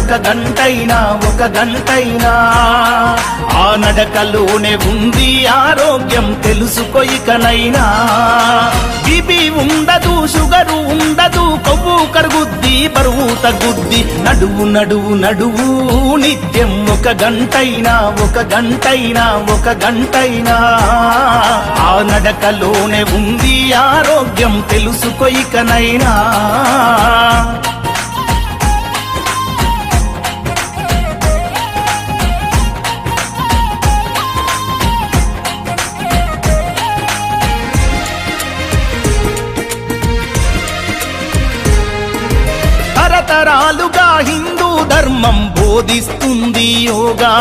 ఒక గంటైనా ఆ నడకలోనే ఉంది ఆరోగ్యం తెలుసుకో ఇకనైనా. బీపీ ఉండదు, షుగరు ఉండదు, కొవ్వు కరుగుద్ది, బరువు తగ్గుద్ది. నడువు నడువు నడువు నిత్యం ఒక గంటైనా ఒక గంటైనా ఆ నడకలోనే ఉంది ఆరోగ్యం తెలుసుకో ఇకనైనా. తరతరాలుగా హిందూ ధర్మం బోధిస్తుంది యోగా.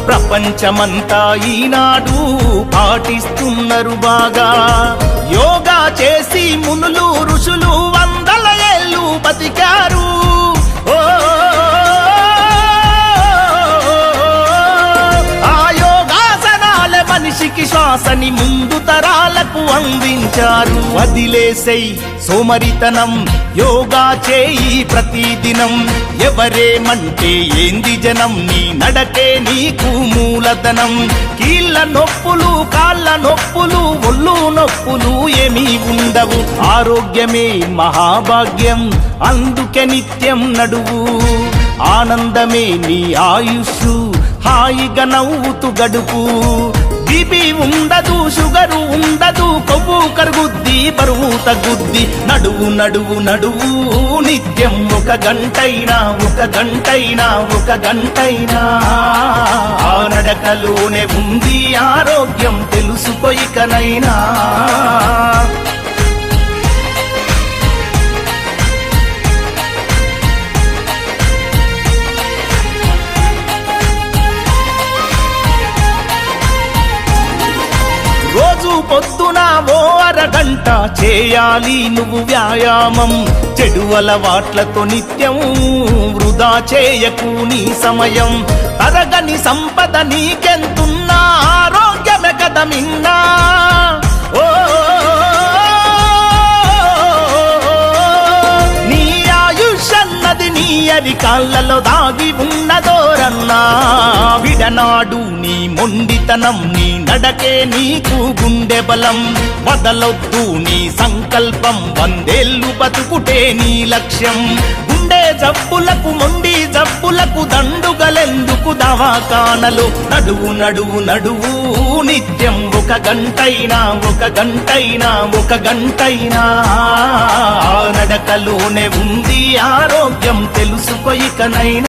ప్రపంచమంతా ఈనాడు పాటిస్తున్నారు బాగా. యోగా చేసి మునులు ఋషులు వందల ఏళ్ళు బతికారు. ఆ యోగాసనాల మనిషికి శ్వాసని ముందు తరాలకు అందించారు. వదిలేసై సోమరితనం, యోగా చేయి ప్రతిదినం. ఎవరేమంటే ఏంది జనం, నీ నడకే నీకు మూలధనం. కీళ్ళ నొప్పులు, కాళ్ళ నొప్పులు, ఒళ్ళు నొప్పులు ఏమీ ఉండవు. ఆరోగ్యమే మహాభాగ్యం, అందుకే నిత్యం నడువు. ఆనందమే నీ ఆయుష్, హాయిగా నవ్వుతూ గడుపు. బీపీ ఉండదు, షుగరు ఉండదు, కొవ్వు కరుగుద్ది, బరువు తగ్గుద్ది. నడువు నడువు నడువు నిత్యం ఒక గంటైనా ఆ నడకలోనే ఉంది ఆరోగ్యం తెలుసుకో ఇకనైనా. రోజు పొద్దున ఓ అరగంట చేయాలి నువ్వు వ్యాయామం. చెడు అలవాట్లతో నిత్యం వృధా చేయకు నీ సమయం. తరగని సంపద నీకెంతున్నా ఆరోగ్యమే కదా మిన్నా. నీ ఆయుష్ అన్నది నీ అరికాళ్ళలో దాగి ఉన్నదోరన్నా. విడనాడు నీ మొండితనం, నీ నడకే నీకు గుండె బలం. వదలొద్దు నీ సంకల్పం, 100 ఏళ్ళు బతుకుటే నీ లక్ష్యం. గుండె జబ్బులకు, మొండి జబ్బులకు దండుగలెందుకు దవాఖానలు. నడువు నడువు నడువు నిత్యం ఒక గంటైనా ఆ నడకలోనే ఉంది ఆరోగ్యం తెలుసుకో ఇకనైనా.